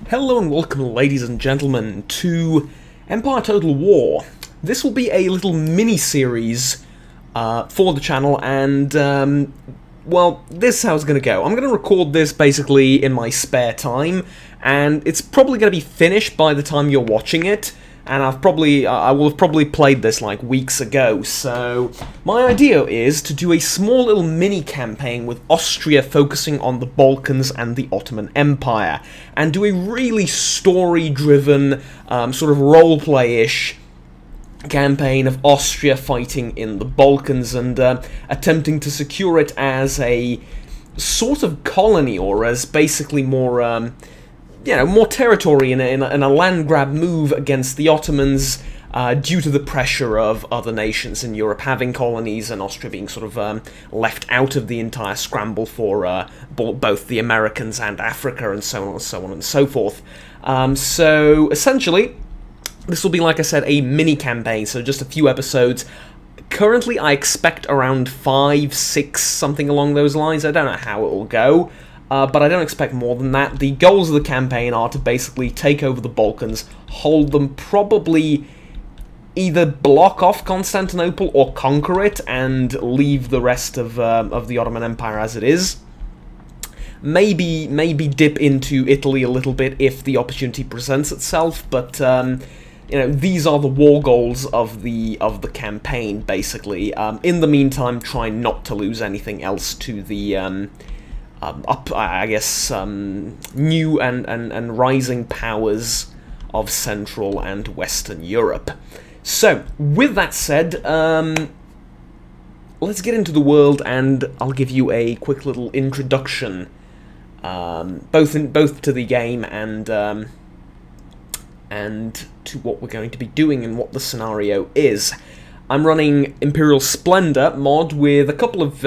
Hello and welcome, ladies and gentlemen, to Empire Total War. This will be a little mini-series for the channel, and, well, this is how it's going to go. I'm going to record this basically in my spare time, and it's probably going to be finished by the time you're watching it, and I will have probably played this like weeks ago. So my idea is to do a small little mini campaign with Austria focusing on the Balkans and the Ottoman Empire, and do a really story-driven, sort of role-play-ish campaign of Austria fighting in the Balkans and attempting to secure it as a sort of colony, or as basically more more territory in a land grab move against the Ottomans, due to the pressure of other nations in Europe having colonies and Austria being sort of left out of the entire scramble for both the Americans and Africa, and so on and so on and so forth. So essentially, this will be, like I said, a mini campaign, so just a few episodes. Currently, I expect around 5, 6, something along those lines. I don't know how it will go. But I don't expect more than that. The goals of the campaign are to basically take over the Balkans, hold them, probably either block off Constantinople or conquer it, and leave the rest of the Ottoman Empire as it is. Maybe dip into Italy a little bit if the opportunity presents itself, but you know, these are the war goals of the campaign, basically. In the meantime, try not to lose anything else to the new and rising powers of Central and Western Europe. So, with that said, let's get into the world, and I'll give you a quick little introduction, both to the game and to what we're going to be doing and what the scenario is. I'm running Imperial Splendor mod with a couple of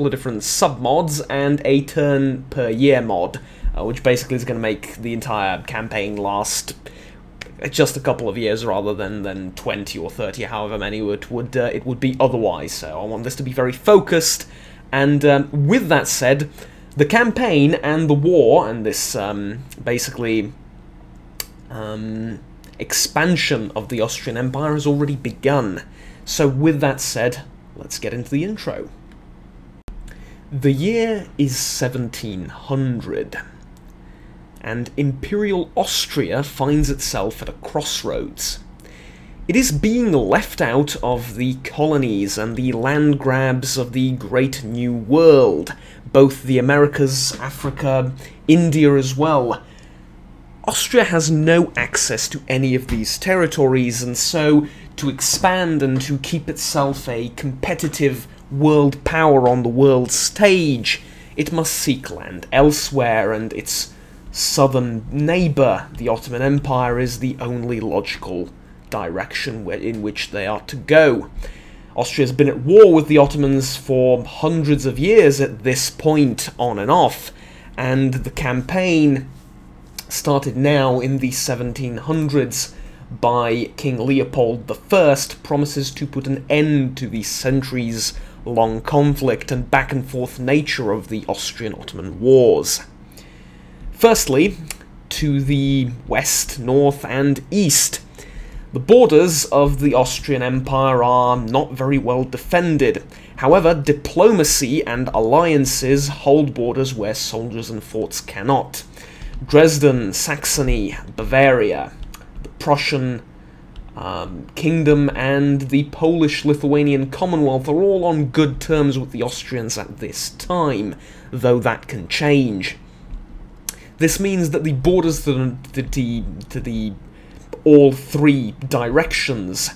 different sub-mods and a turn per year mod, which basically is going to make the entire campaign last just a couple of years rather than 20 or 30, however many it would be otherwise. So I want this to be very focused. And with that said, the campaign and the war and this basically expansion of the Austrian Empire has already begun. So with that said, let's get into the intro. The year is 1700, and Imperial Austria finds itself at a crossroads. It is being left out of the colonies and the land grabs of the Great New World, both the Americas, Africa, India as well. Austria has no access to any of these territories, and so to expand and to keep itself a competitive world power on the world stage, it must seek land elsewhere, and its southern neighbour, the Ottoman Empire, is the only logical direction in which they are to go. Austria has been at war with the Ottomans for hundreds of years at this point, on and off, and the campaign started now in the 1700s by King Leopold I, promises to put an end to the centuries-long conflict and back-and-forth nature of the Austrian-Ottoman wars. Firstly, to the west, north, and east, the borders of the Austrian Empire are not very well defended. However, diplomacy and alliances hold borders where soldiers and forts cannot. Dresden, Saxony, Bavaria, the Prussian Kingdom, and the Polish-Lithuanian Commonwealth are all on good terms with the Austrians at this time, though that can change. This means that the borders to the all three directions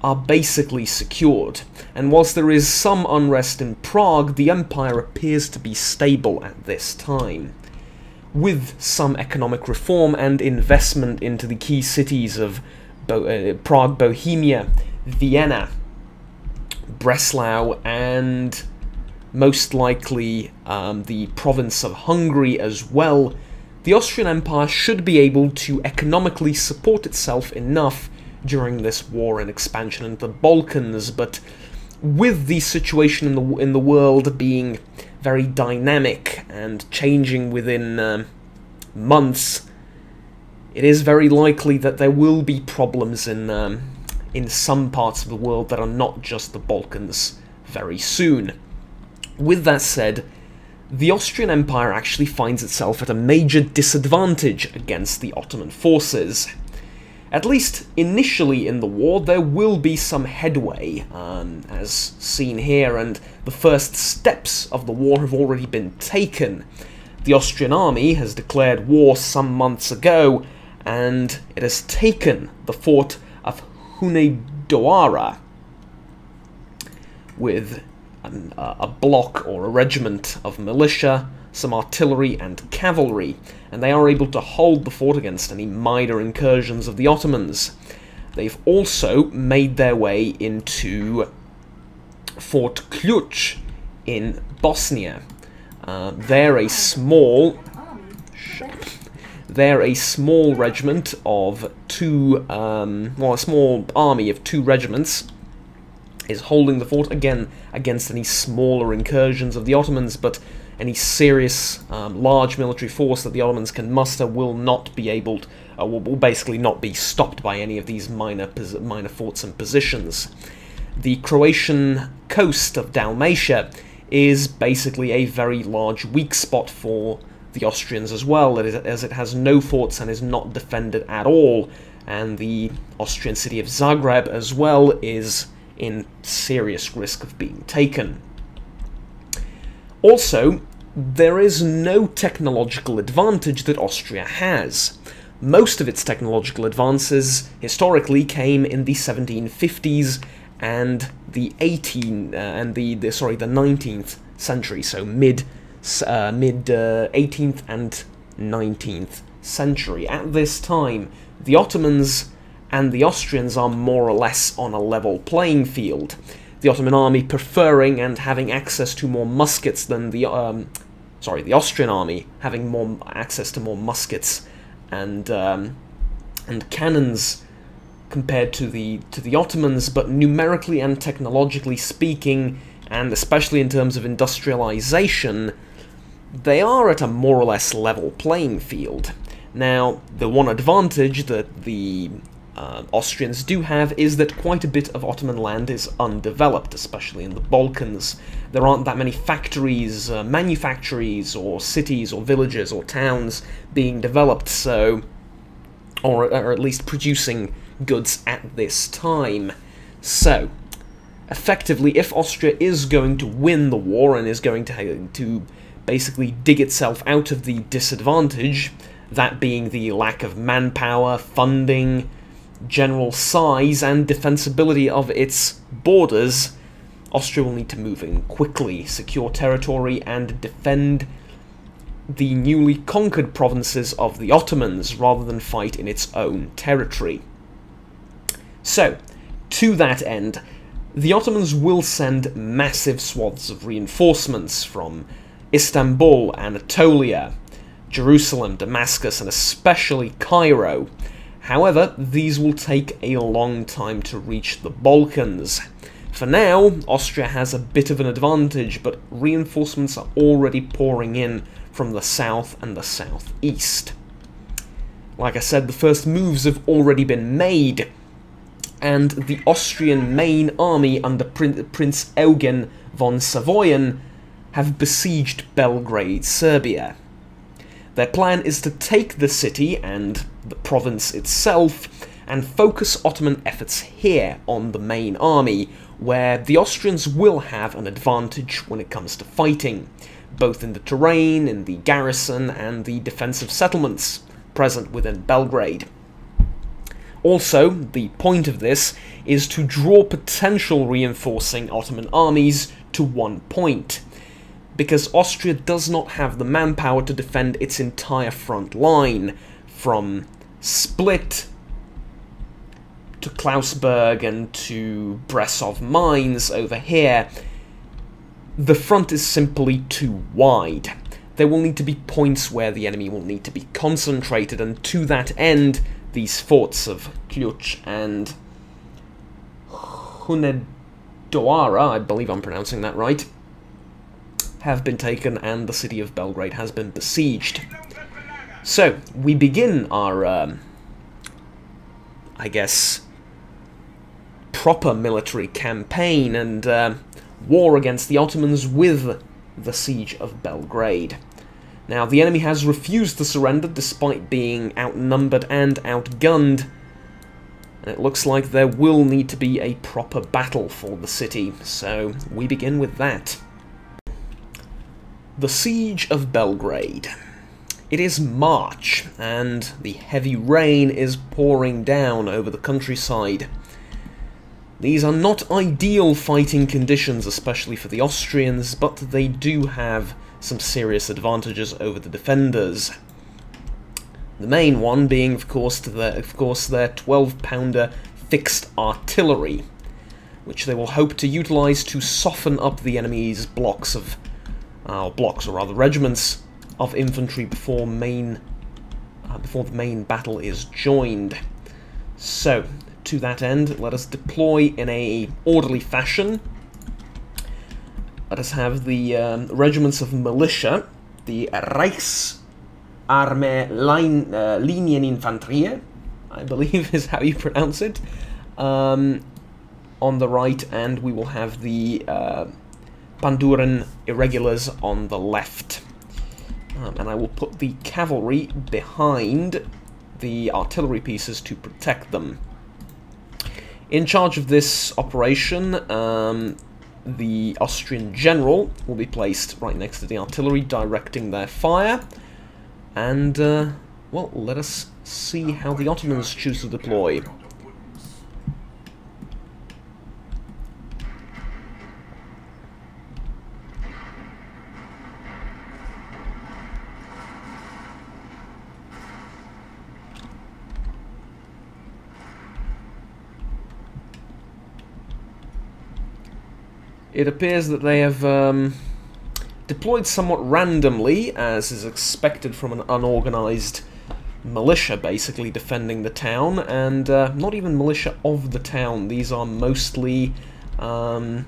are basically secured, and whilst there is some unrest in Prague, the Empire appears to be stable at this time, with some economic reform and investment into the key cities of Prague, Bohemia, Vienna, Breslau, and most likely the province of Hungary as well. The Austrian Empire should be able to economically support itself enough during this war and expansion into the Balkans, but with the situation in the world being very dynamic and changing within months, it is very likely that there will be problems in some parts of the world that are not just the Balkans very soon. With that said, the Austrian Empire actually finds itself at a major disadvantage against the Ottoman forces. At least initially in the war, there will be some headway, as seen here, and the first steps of the war have already been taken. The Austrian army has declared war some months ago, and it has taken the fort of Hunedoara with a block or a regiment of militia, some artillery and cavalry, and they are able to hold the fort against any minor incursions of the Ottomans. They've also made their way into Fort Ključ in Bosnia. They're a small regiment of two, a small army of 2 regiments is holding the fort, again, against any smaller incursions of the Ottomans, but any serious, large military force that the Ottomans can muster will not be able to, will basically not be stopped by any of these minor forts and positions. The Croatian coast of Dalmatia is basically a very large weak spot for the Austrians as well, as it has no forts and is not defended at all, and the Austrian city of Zagreb as well is in serious risk of being taken. Also, there is no technological advantage that Austria has. Most of its technological advances historically came in the 1750s and the 19th century, so mid 18th and 19th century. At this time, the Ottomans and the Austrians are more or less on a level playing field. The Ottoman army preferring and having access to more muskets than the Austrian army having more access to more muskets and cannons compared to the Ottomans, but numerically and technologically speaking, and especially in terms of industrialization, they are at a more or less level playing field. Now, the one advantage that the Austrians do have is that quite a bit of Ottoman land is undeveloped, especially in the Balkans. There aren't that many factories, manufactories, or cities, or villages, or towns being developed, so, or at least producing goods at this time. So, effectively, if Austria is going to win the war and is going to basically dig itself out of the disadvantage, that being the lack of manpower, funding, general size, and defensibility of its borders, Austria will need to move in quickly, secure territory, and defend the newly conquered provinces of the Ottomans, rather than fight in its own territory. So, to that end, the Ottomans will send massive swaths of reinforcements from Istanbul, Anatolia, Jerusalem, Damascus, and especially Cairo. However, these will take a long time to reach the Balkans. For now, Austria has a bit of an advantage, but reinforcements are already pouring in from the south and the southeast. Like I said, the first moves have already been made, and the Austrian main army under Prince Eugen von Savoyen have besieged Belgrade, Serbia. Their plan is to take the city and the province itself and focus Ottoman efforts here on the main army, where the Austrians will have an advantage when it comes to fighting, both in the terrain, in the garrison, and the defensive settlements present within Belgrade. Also, the point of this is to draw potential reinforcing Ottoman armies to one point, because Austria does not have the manpower to defend its entire front line, from Split to Klausberg and to Brasov Mines over here. The front is simply too wide. There will need to be points where the enemy will need to be concentrated, and to that end, these forts of Ključ and Hunedoara, I believe I'm pronouncing that right, have been taken, and the city of Belgrade has been besieged. So, we begin our I guess, proper military campaign and war against the Ottomans with the Siege of Belgrade. Now, the enemy has refused to surrender despite being outnumbered and outgunned, and it looks like there will need to be a proper battle for the city, so we begin with that. The Siege of Belgrade. It is March, and the heavy rain is pouring down over the countryside. These are not ideal fighting conditions, especially for the Austrians, but they do have some serious advantages over the defenders. The main one being, of course, their 12-pounder fixed artillery, which they will hope to utilise to soften up the enemy's regiments of infantry before the main battle is joined. So, to that end, let us deploy in a orderly fashion. Let us have the regiments of militia, the Reichsarmee Linieninfanterie, I believe is how you pronounce it, on the right, and we will have the Panduran Irregulars on the left. And I will put the cavalry behind the artillery pieces to protect them. In charge of this operation, the Austrian general will be placed right next to the artillery, directing their fire. And, well, let us see how the Ottomans choose to deploy. It appears that they have deployed somewhat randomly, as is expected from an unorganized militia basically defending the town, and not even militia of the town. These are mostly Muslim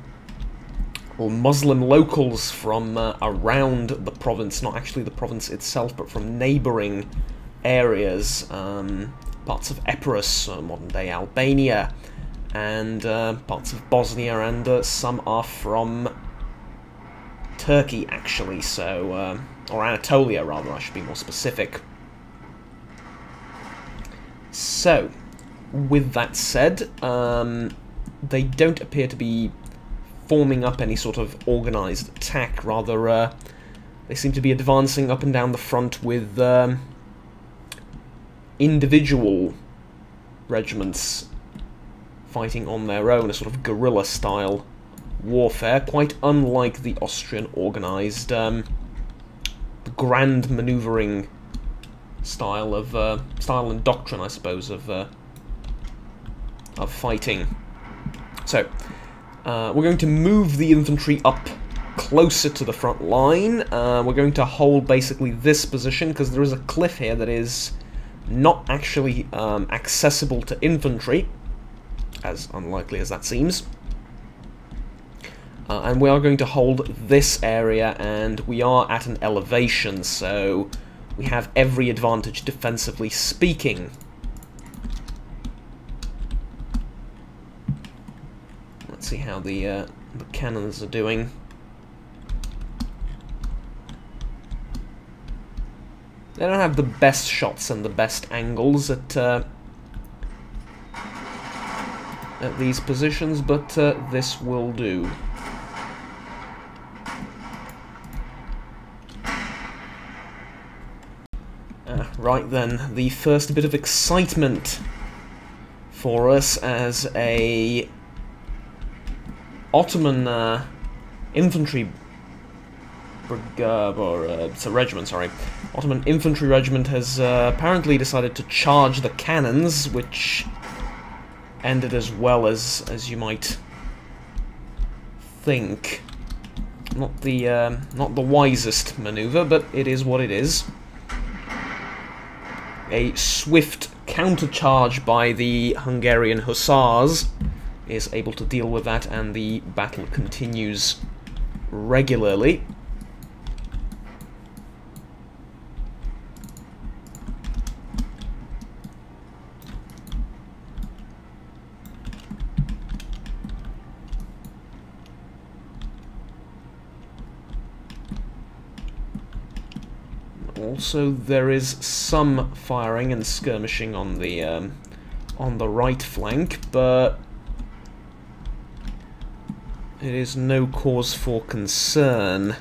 locals from around the province, not actually the province itself, but from neighbouring areas, parts of Epirus, modern-day Albania, and parts of Bosnia, and some are from Turkey, actually, so, or Anatolia, rather, I should be more specific. So, with that said, they don't appear to be forming up any sort of organised attack, rather, they seem to be advancing up and down the front with individual regiments fighting on their own, a sort of guerrilla-style warfare, quite unlike the Austrian organised, grand manoeuvring style and doctrine, I suppose, of fighting. So, we're going to move the infantry up closer to the front line. We're going to hold basically this position, because there is a cliff here that is not actually accessible to infantry, as unlikely as that seems. And we are going to hold this area, and we are at an elevation, so we have every advantage defensively speaking. Let's see how the cannons are doing. They don't have the best shots and the best angles at these positions, but this will do. Right then, the first bit of excitement for us as a Ottoman infantry it's a regiment, sorry. Ottoman infantry regiment has apparently decided to charge the cannons, which ended as well as you might think. Not the wisest maneuver, but it is what it is. A swift countercharge by the Hungarian Hussars is able to deal with that, and the battle continues regularly. Also, there is some firing and skirmishing on the right flank, but it is no cause for concern.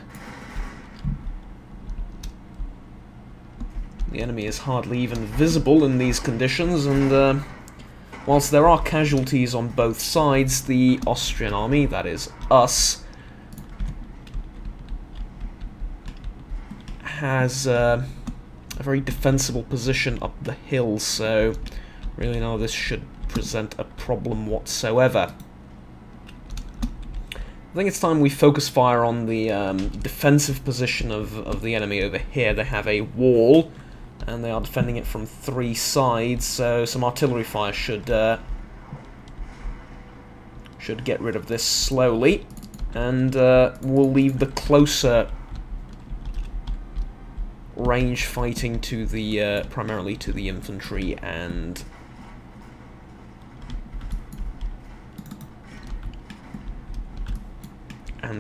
The enemy is hardly even visible in these conditions, and whilst there are casualties on both sides, the Austrian army, that is us, has a very defensible position up the hill, so really none of this should present a problem whatsoever. I think it's time we focus fire on the defensive position of the enemy over here. They have a wall, and they are defending it from 3 sides, so some artillery fire should get rid of this slowly, and we'll leave the closer range fighting to the primarily to the infantry and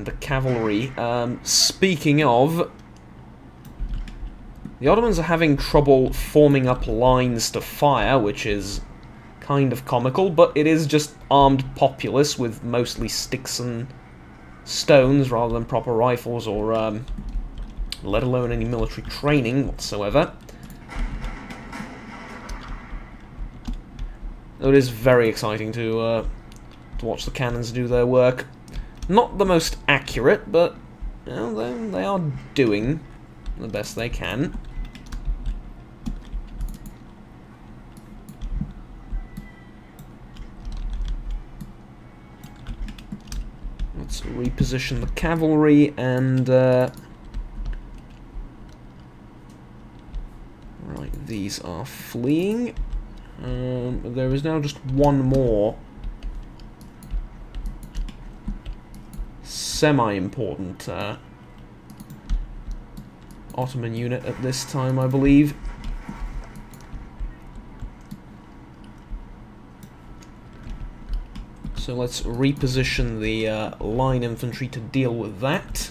the cavalry. Speaking of, the Ottomans are having trouble forming up lines to fire, which is kind of comical, but it is just armed populace with mostly sticks and stones rather than proper rifles or let alone any military training whatsoever. It is very exciting to watch the cannons do their work. Not the most accurate, but you know, they are doing the best they can. Let's reposition the cavalry and right, these are fleeing. There is now just one more semi-important Ottoman unit at this time, I believe. So let's reposition the line infantry to deal with that.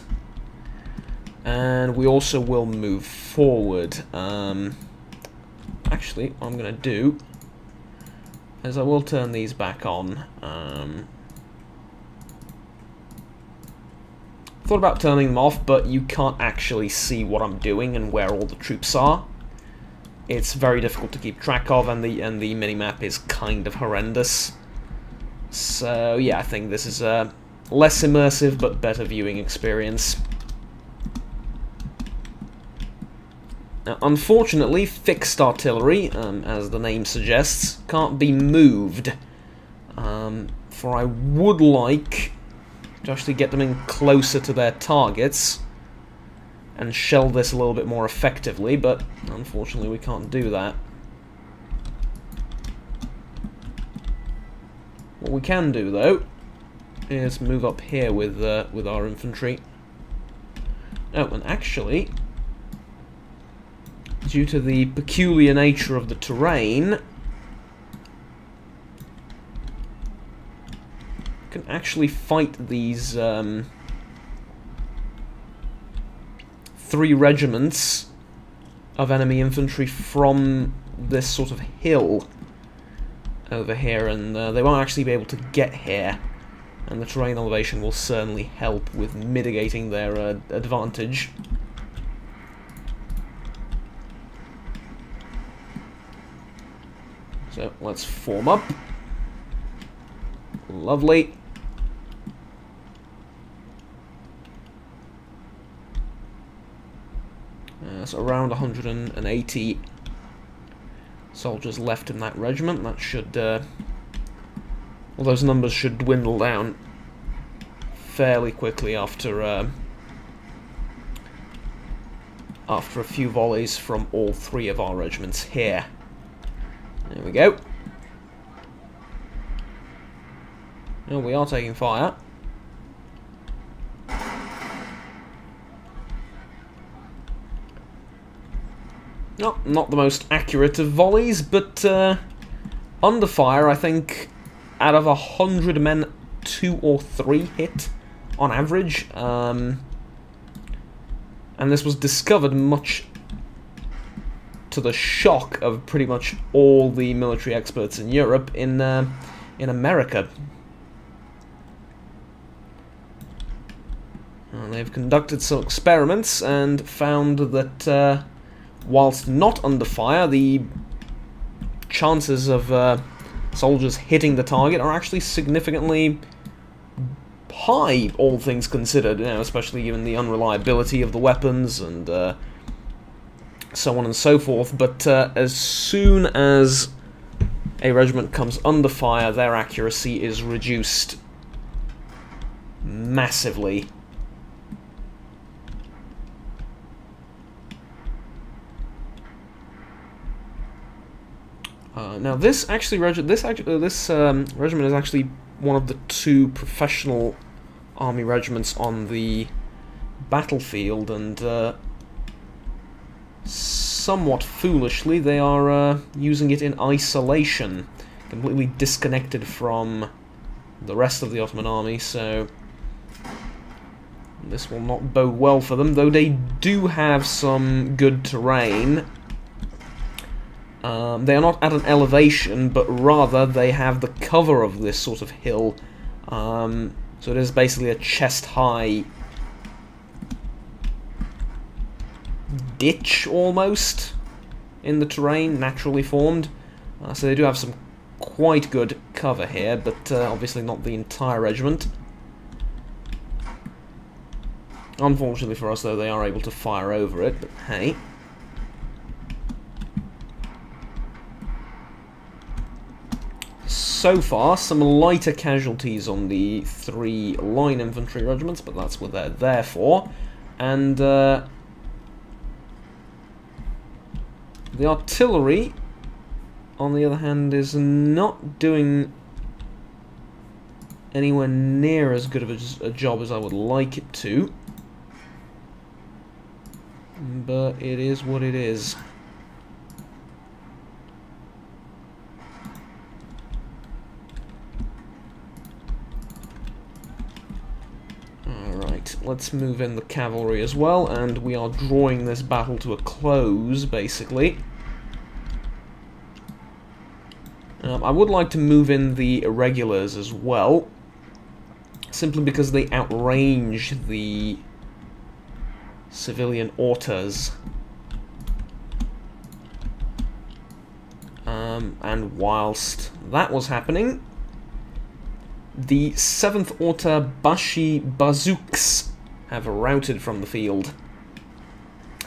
And we also will move forward. Actually, what I'm going to do is I will turn these back on. Thought about turning them off, but you can't actually see what I'm doing and where all the troops are. It's very difficult to keep track of, and the minimap is kind of horrendous. So yeah, I think this is a less immersive but better viewing experience. Now, unfortunately, fixed artillery, as the name suggests, can't be moved. For I would like to actually get them in closer to their targets and shell this a little bit more effectively, but unfortunately we can't do that. What we can do, though, is move up here with our infantry. Oh, and actually, due to the peculiar nature of the terrain, can actually fight these 3 regiments of enemy infantry from this sort of hill over here, and they won't actually be able to get here, and the terrain elevation will certainly help with mitigating their advantage. So let's form up. Lovely. So around 180 soldiers left in that regiment. That should, well, those numbers should dwindle down fairly quickly after a few volleys from all 3 of our regiments here. There we go. Oh, we are taking fire. No, not the most accurate of volleys, but under fire, I think out of 100 men, 2 or 3 hit on average. And this was discovered much to the shock of pretty much all the military experts in Europe in America. They've conducted some experiments and found that whilst not under fire, the chances of soldiers hitting the target are actually significantly high, all things considered, you know, especially given the unreliability of the weapons and so on and so forth. But as soon as a regiment comes under fire, their accuracy is reduced massively. Now, this regiment is actually one of the 2 professional army regiments on the battlefield, and somewhat foolishly, they are using it in isolation, completely disconnected from the rest of the Ottoman army, so this will not bode well for them, though they do have some good terrain. They are not at an elevation, but rather they have the cover of this sort of hill. So it is basically a chest-high ditch, almost, in the terrain, naturally formed. So they do have some quite good cover here, but obviously not the entire regiment. Unfortunately for us, though, they are able to fire over it, but hey. So far, some lighter casualties on the 3 line infantry regiments, but that's what they're there for. And the artillery, on the other hand, is not doing anywhere near as good of a job as I would like it to. But it is what it is. Let's move in the cavalry as well, and we are drawing this battle to a close, basically. I would like to move in the irregulars as well, simply because they outrange the civilian autos. And whilst that was happening, the 7th Auto Bashi Bazouks have routed from the field,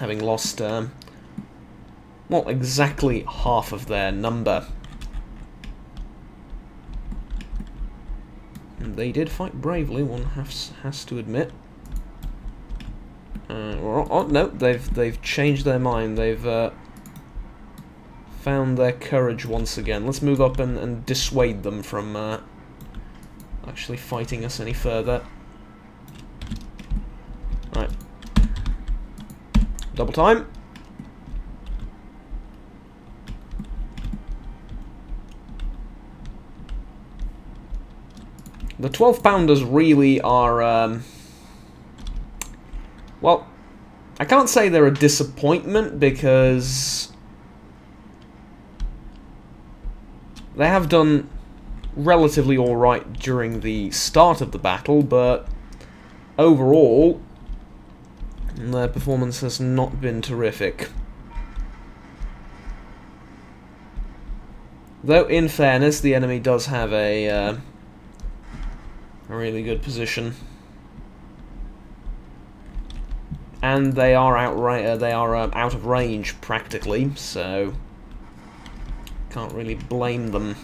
having lost, well, exactly half of their number. And they did fight bravely, one has to admit. Oh no, they've changed their mind. They've found their courage once again. Let's move up and dissuade them from actually fighting us any further. Right. Double time. The 12-pounders really are, well, I can't say they're a disappointment, because they have done relatively alright during the start of the battle, but overall their performance has not been terrific. Though, in fairness, the enemy does have a really good position, and they are out of range practically, so can't really blame them.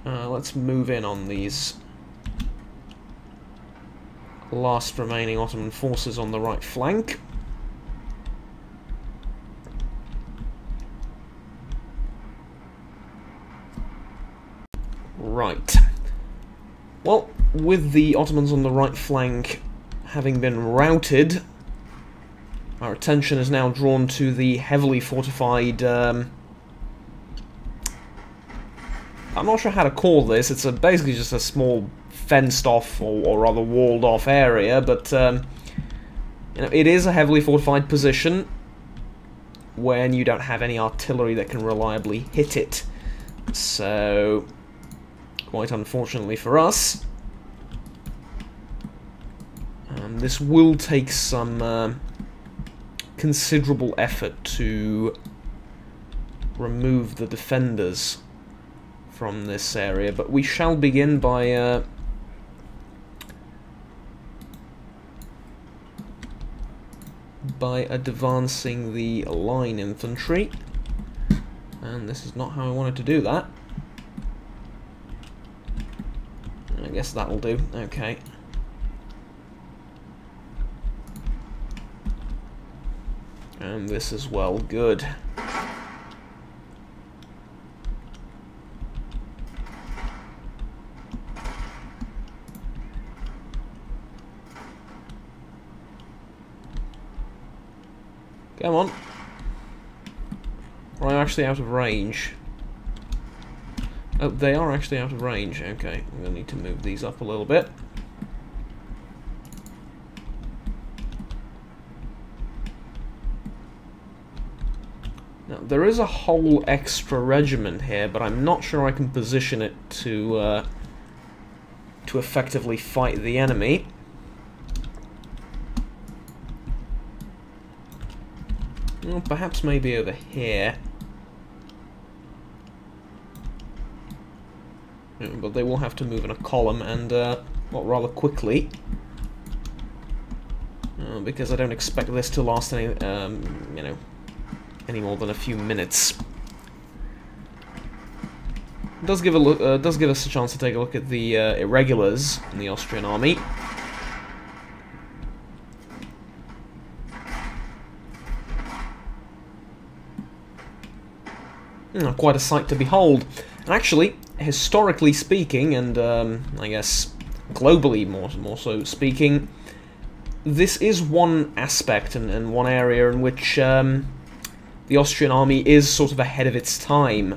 Let's move in on these last remaining Ottoman forces on the right flank. Right. Well, with the Ottomans on the right flank having been routed, our attention is now drawn to the heavily fortified I'm not sure how to call this. It's basically just a small fenced-off, or rather walled-off area, but you know, it is a heavily fortified position when you don't have any artillery that can reliably hit it. So, quite unfortunately for us, this will take some considerable effort to remove the defenders from this area, but we shall begin by advancing the line infantry, and this is not how I wanted to do that. I guess that'll do. Okay. And this as well, good. Come on. Or I'm actually out of range. Oh, they are actually out of range. Okay, I'm going to need to move these up a little bit. Now, there is a whole extra regiment here, but I'm not sure I can position it to effectively fight the enemy. Well, perhaps maybe over here. Yeah, but they will have to move in a column, and well, rather quickly. Because I don't expect this to last any, you know, any more than a few minutes. It does give a look, does give us a chance to take a look at the irregulars in the Austrian army. Quite a sight to behold. And actually, historically speaking, and I guess globally more so speaking, this is one aspect and one area in which the Austrian army is sort of ahead of its time,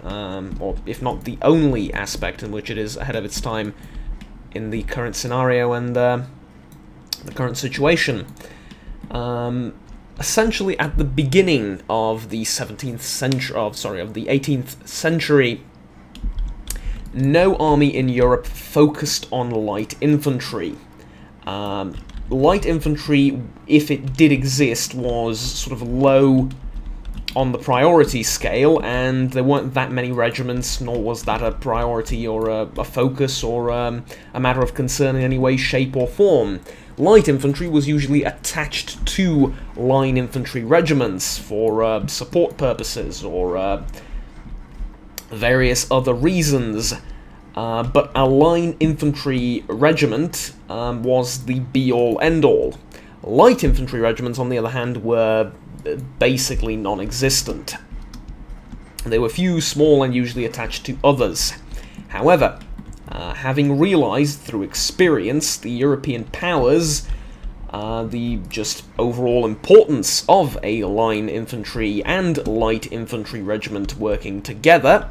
or if not the only aspect in which it is ahead of its time in the current scenario and the current situation. Essentially, at the beginning of the 17th century, of the 18th century, no army in Europe focused on light infantry. Light infantry, if it did exist, was sort of low on the priority scale, and there weren't that many regiments, nor was that a priority or a focus or a matter of concern in any way, shape or form. Light infantry was usually attached to line infantry regiments for support purposes or various other reasons, but a line infantry regiment was the be-all, end-all. Light infantry regiments, on the other hand, were basically non-existent. They were few, small, and usually attached to others. However, having realized through experience the European powers, the just overall importance of a line infantry and light infantry regiment working together,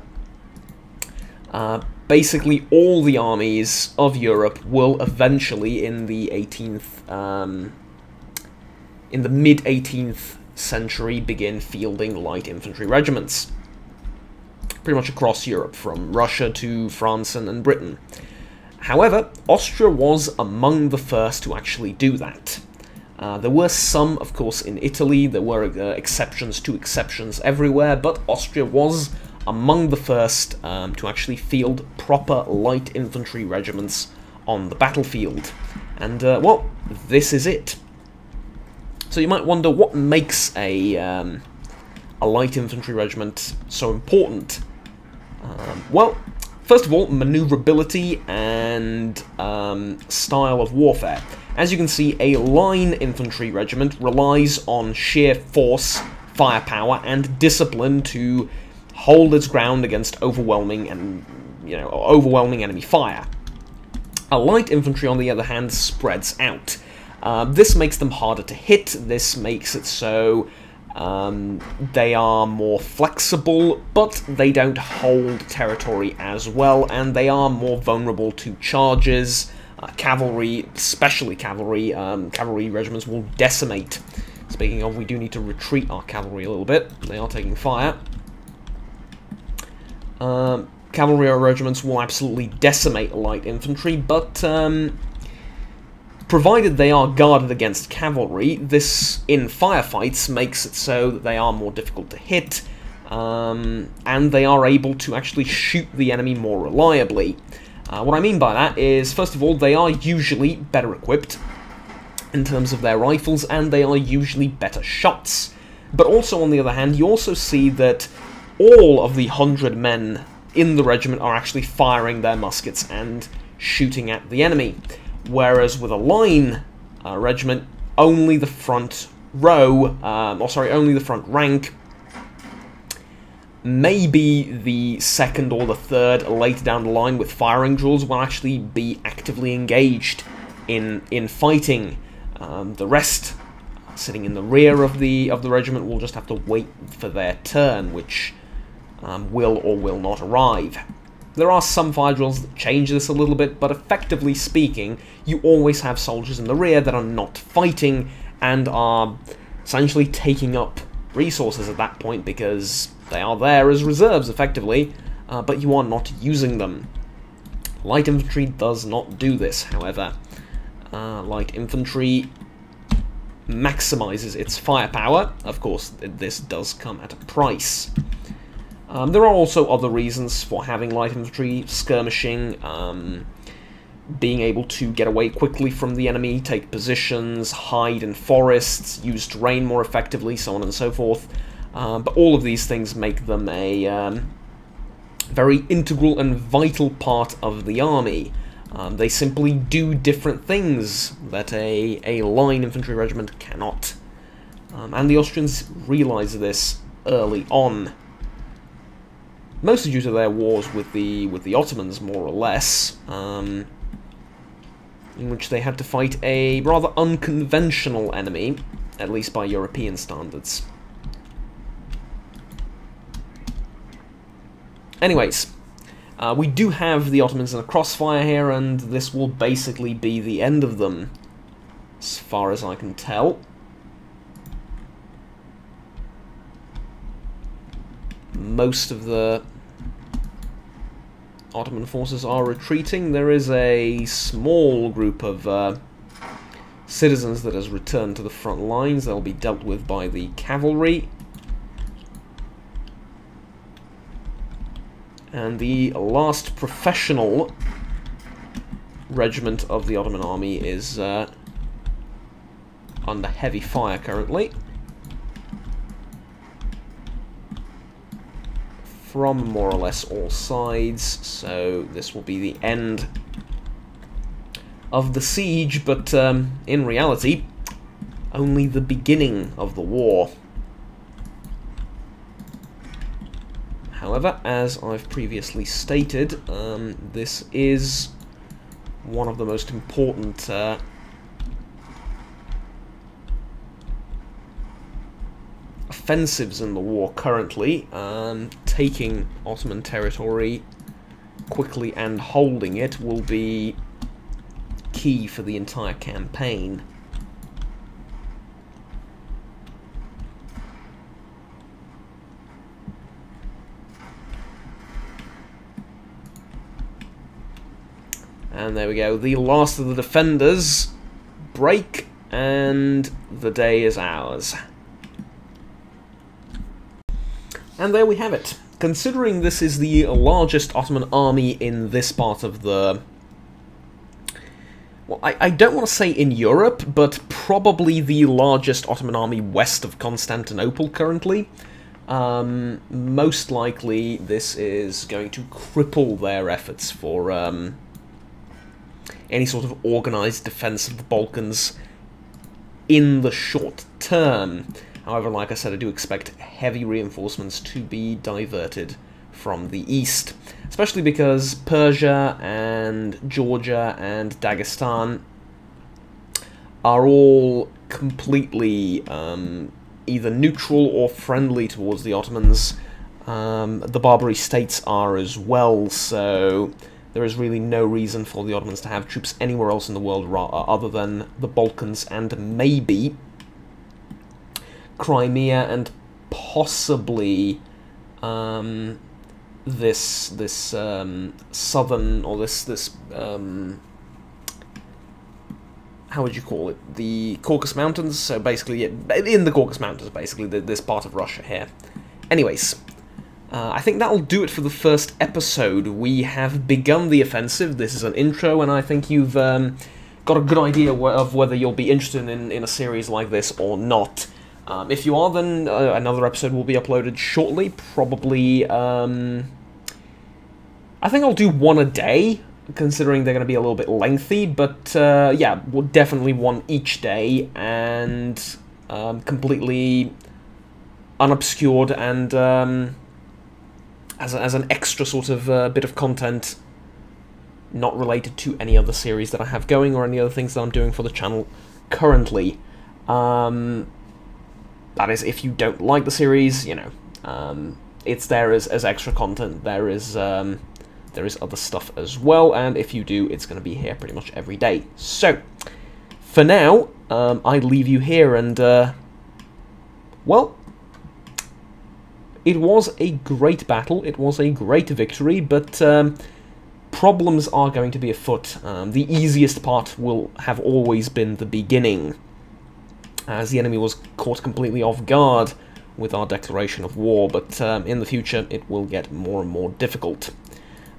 basically all the armies of Europe will eventually, in the mid-18th century, begin fielding light infantry regiments. Pretty much across Europe, from Russia to France and Britain. However, Austria was among the first to actually do that. There were some, of course, in Italy, there were exceptions to exceptions everywhere, but Austria was among the first to actually field proper light infantry regiments on the battlefield. And, well, this is it. So you might wonder what makes a light infantry regiment so important. Well, first of all, maneuverability and style of warfare. As you can see, a line infantry regiment relies on sheer force, firepower, and discipline to hold its ground against overwhelming enemy fire. A light infantry, on the other hand, spreads out. This makes them harder to hit. This makes it so They are more flexible, but they don't hold territory as well, and they are more vulnerable to charges. Cavalry, especially cavalry, cavalry regiments will decimate. Speaking of, we do need to retreat our cavalry a little bit. They are taking fire. Cavalry regiments will absolutely decimate light infantry, but provided they are guarded against cavalry, this, in firefights, makes it so that they are more difficult to hit, and they are able to actually shoot the enemy more reliably. What I mean by that is, first of all, they are usually better equipped in terms of their rifles, and they are usually better shots. But also, on the other hand, you also see that all of the 100 men in the regiment are actually firing their muskets and shooting at the enemy. Whereas with a line regiment, only the front row, only the front rank, maybe the second or the third later down the line with firing drills will actually be actively engaged in fighting. The rest, sitting in the rear of the regiment, will just have to wait for their turn, which will or will not arrive. There are some fire drills that change this a little bit, but effectively speaking, you always have soldiers in the rear that are not fighting and are essentially taking up resources at that point because they are there as reserves, effectively, but you are not using them. Light infantry does not do this, however. Light infantry maximizes its firepower. Of course, this does come at a price. There are also other reasons for having light infantry: skirmishing, being able to get away quickly from the enemy, take positions, hide in forests, use terrain more effectively, so on and so forth. But all of these things make them a very integral and vital part of the army. They simply do different things that a line infantry regiment cannot. And the Austrians realise this early on. Mostly due to their wars with the Ottomans, more or less, in which they had to fight a rather unconventional enemy, at least by European standards. Anyways, we do have the Ottomans in a crossfire here, and this will basically be the end of them, as far as I can tell. Most of the Ottoman forces are retreating. There is a small group of citizens that has returned to the front lines. They'll be dealt with by the cavalry. And the last professional regiment of the Ottoman army is under heavy fire currently from more or less all sides, so this will be the end of the siege, but in reality, only the beginning of the war. However, as I've previously stated, this is one of the most important offensives in the war currently. Taking Ottoman territory quickly and holding it will be key for the entire campaign. And there we go, the last of the defenders break, and the day is ours. And there we have it. Considering this is the largest Ottoman army in this part of the... well, I don't want to say in Europe, but probably the largest Ottoman army west of Constantinople currently. Most likely this is going to cripple their efforts for any sort of organised defence of the Balkans in the short term. However, like I said, I do expect heavy reinforcements to be diverted from the east, especially because Persia and Georgia and Dagestan are all completely either neutral or friendly towards the Ottomans. The Barbary states are as well, so there is really no reason for the Ottomans to have troops anywhere else in the world other than the Balkans and maybe Crimea and possibly this southern, or this how would you call it? The Caucasus Mountains. So basically, in the Caucasus Mountains, basically this part of Russia here. Anyways, I think that'll do it for the first episode. We have begun the offensive. This is an intro, and I think you've got a good idea of whether you'll be interested in a series like this or not. If you are, then another episode will be uploaded shortly. Probably, I think I'll do one a day, considering they're going to be a little bit lengthy, but yeah, we'll definitely one each day, and completely unobscured, and as an extra sort of bit of content not related to any other series that I have going or any other things that I'm doing for the channel currently. That is, if you don't like the series, you know, it's there as extra content. There is other stuff as well, and if you do, it's going to be here pretty much every day. So, for now, I leave you here, and, well, it was a great battle, it was a great victory, but problems are going to be afoot. The easiest part will have always been the beginning, as the enemy was caught completely off guard with our declaration of war, but in the future it will get more and more difficult.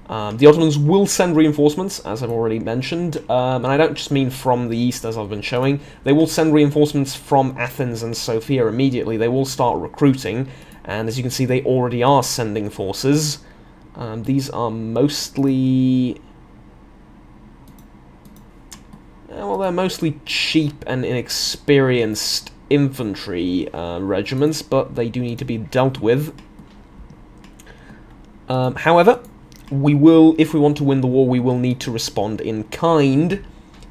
The Ottomans will send reinforcements, as I've already mentioned, and I don't just mean from the east, as I've been showing. They will send reinforcements from Athens and Sofia immediately. They will start recruiting, and as you can see, they already are sending forces. These are mostly... well, they're mostly cheap and inexperienced infantry regiments, but they do need to be dealt with. However, we will, if we want to win the war, we will need to respond in kind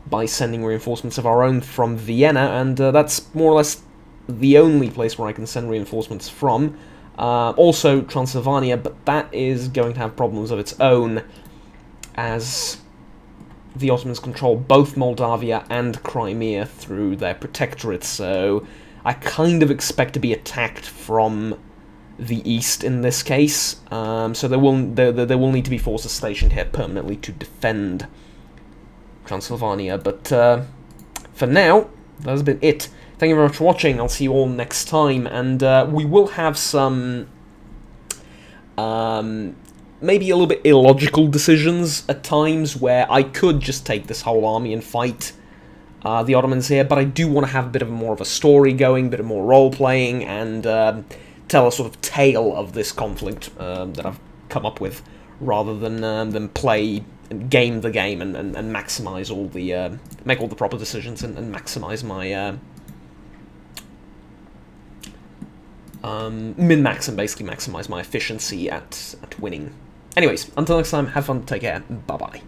by sending reinforcements of our own from Vienna, and that's more or less the only place where I can send reinforcements from. Also Transylvania, but that is going to have problems of its own, as the Ottomans control both Moldavia and Crimea through their protectorate, so I kind of expect to be attacked from the east in this case, so there will need to be forces stationed here permanently to defend Transylvania, but for now, that's been it. Thank you very much for watching, I'll see you all next time, and we will have some, maybe a little bit illogical decisions at times, where I could just take this whole army and fight the Ottomans here, but I do want to have a bit of more of a story going, a bit of more role-playing, and tell a sort of tale of this conflict that I've come up with, rather than play and game the game and maximize all the make all the proper decisions and maximize my min-max and basically maximize my efficiency at winning. Anyways, until next time, have fun, take care, bye bye.